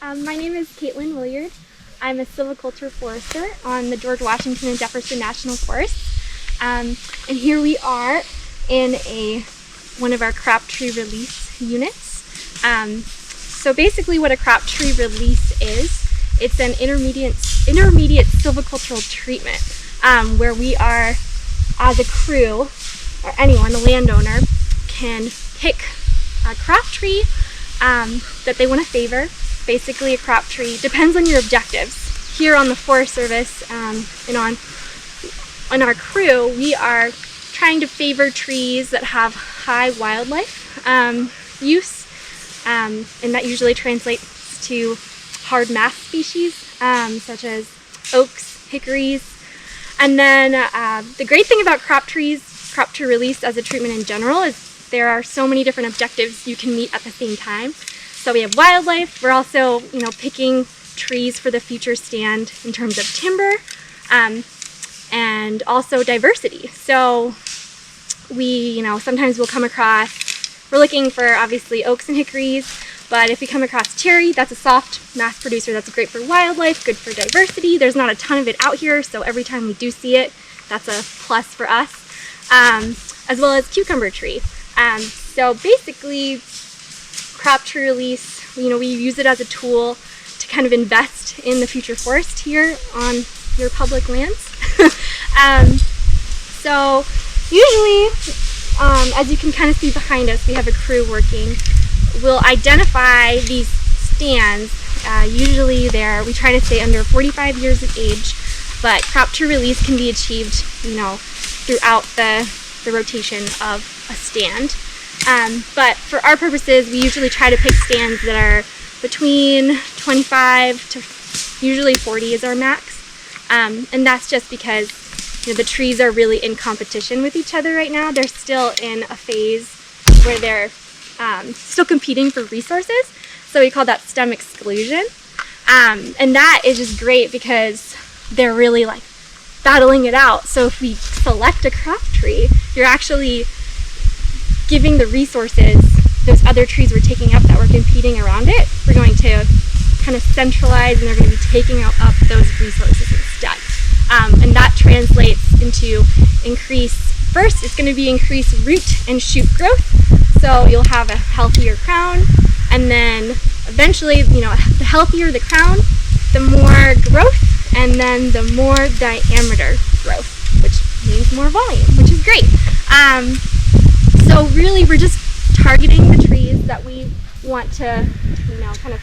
My name is Caitlin Williard. I'm a silviculture forester on the George Washington and Jefferson National Forests. And here we are in one of our crop tree release units. So basically what a crop tree release is, it's an intermediate silvicultural treatment where we are, as a crew, or anyone, a landowner, can pick a crop tree that they want to favor. Basically, a crop tree depends on your objectives. Here on the Forest Service and on our crew, we are trying to favor trees that have high wildlife use, and that usually translates to hard mass species such as oaks, hickories. And then the great thing about crop tree release as a treatment in general is there are so many different objectives you can meet at the same time. So we have wildlife. We're also, picking trees for the future stand in terms of timber, and also diversity. So we, sometimes we'll come across, we're looking for obviously oaks and hickories, but if we come across cherry, that's a soft mass producer. That's great for wildlife, good for diversity. There's not a ton of it out here, so every time we do see it, that's a plus for us, as well as cucumber tree. So basically, crop tree release, we use it as a tool to kind of invest in the future forest here on your public lands. So usually, as you can kind of see behind us, we have a crew working. We'll identify these stands. Usually we try to stay under 45 years of age, but crop tree release can be achieved, throughout the rotation of a stand. But for our purposes, we usually try to pick stands that are between 25 to usually 40 is our max. And that's just because the trees are really in competition with each other right now. They're still in a phase where they're still competing for resources. So we call that stem exclusion. And that is just great because they're really like battling it out. So if we select a crop tree, you're actually giving the resources those other trees were taking up that were competing around it. We're going to kind of centralize, and they're going to be taking up those resources instead. And that translates into first it's going to be increased root and shoot growth. So you'll have a healthier crown, and then eventually, the healthier the crown, the more growth, and then the more diameter growth, which means more volume, which is great. So really, we're just targeting the trees that we want to, kind of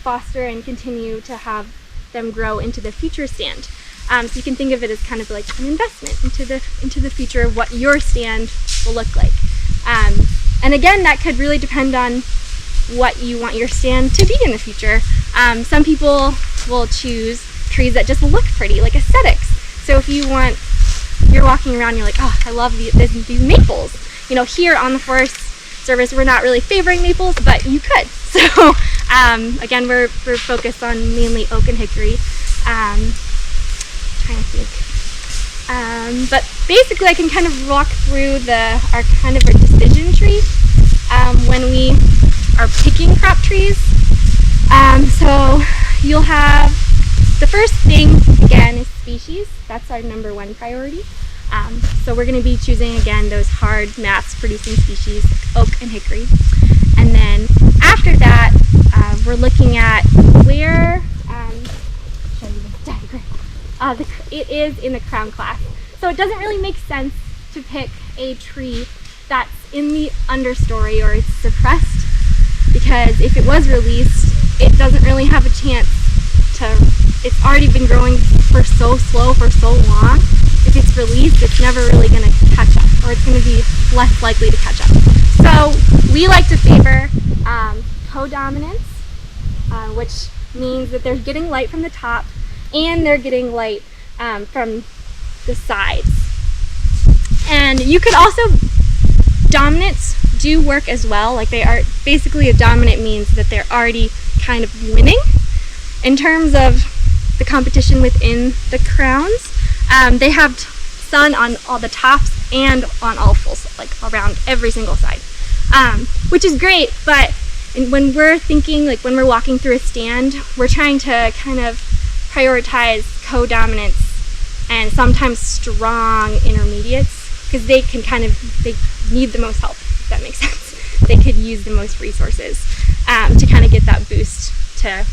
foster and continue to have them grow into the future stand. So you can think of it as kind of like an investment into the future of what your stand will look like. And again, that could really depend on what you want your stand to be in the future. Some people will choose trees that just look pretty, like aesthetics. So if you're walking around, you're like, oh, I love these maples. Here on the Forest Service, we're not really favoring maples, but you could. So again, we're focused on mainly oak and hickory. Trying to think. But basically, I can kind of walk through our decision tree when we are picking crop trees. So you'll have the first thing again is species. That's our number one priority. So we're going to be choosing again those hard mass producing species like oak and hickory. And then after that, we're looking at where show you this diagram. It is in the crown class. So it doesn't really make sense to pick a tree that's in the understory or it's suppressed, because if it was released, it doesn't really have a chance it's already been growing for so slow for so long. If it's released, it's never really going to catch up, or it's going to be less likely to catch up. So we like to favor codominance, which means that they're getting light from the top and they're getting light from the sides. And you could also, dominants do work as well. Like they are, basically a dominant means that they're already kind of winning in terms of the competition within the crowns. They have sun on all the tops and on all fulls, like around every single side, which is great, but And when we're thinking, like when we're walking through a stand, we're trying to kind of prioritize co-dominance and sometimes strong intermediates, because they need the most help, if that makes sense. They could use the most resources to kind of get that boost to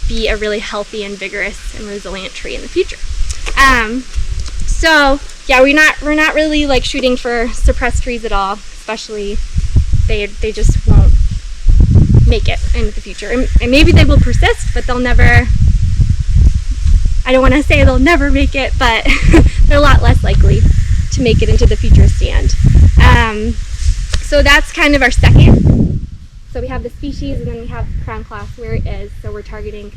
be a really healthy and vigorous and resilient tree in the future. So yeah, we're not really like shooting for suppressed trees at all, especially they just won't make it into the future. And maybe they will persist, but they'll never, I don't want to say they'll never make it, but they're a lot less likely to make it into the future stand. So that's kind of our second. So we have the species, and then we have crown class where it is. So we're targeting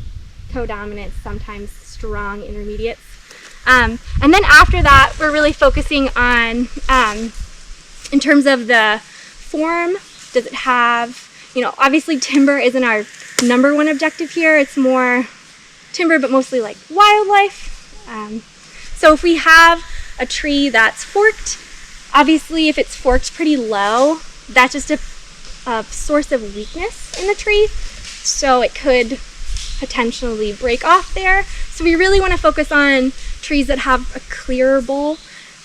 co-dominance, sometimes strong intermediates. And then after that, we're really focusing on, in terms of the form, does it have, obviously timber isn't our number one objective here. It's more timber, but mostly like wildlife. So if we have a tree that's forked, obviously if it's forked pretty low, that's just a source of weakness in the tree. So it could potentially break off there. So we really want to focus on trees that have a clearer bole.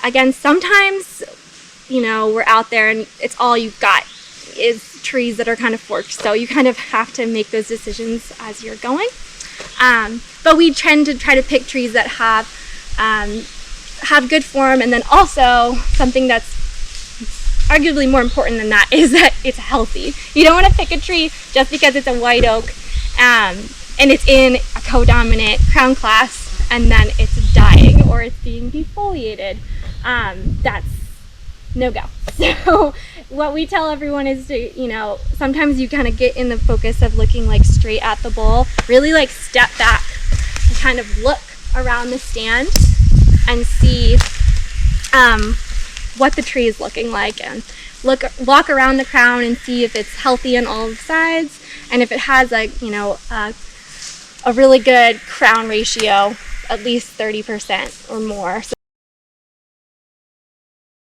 Again, sometimes, we're out there and it's all you've got is trees that are kind of forked. So you kind of have to make those decisions as you're going. But we tend to try to pick trees that have good form, and then also something that's arguably more important than that is that it's healthy. You don't want to pick a tree just because it's a white oak and it's in a co-dominant crown class and then it's dying or it's being defoliated. That's no go. So what we tell everyone is to, sometimes you kind of get in the focus of looking like straight at the bowl, really like step back and kind of look around the stand and see what the tree is looking like, and walk around the crown and see if it's healthy on all the sides, and if it has a really good crown ratio, at least 30% or more. So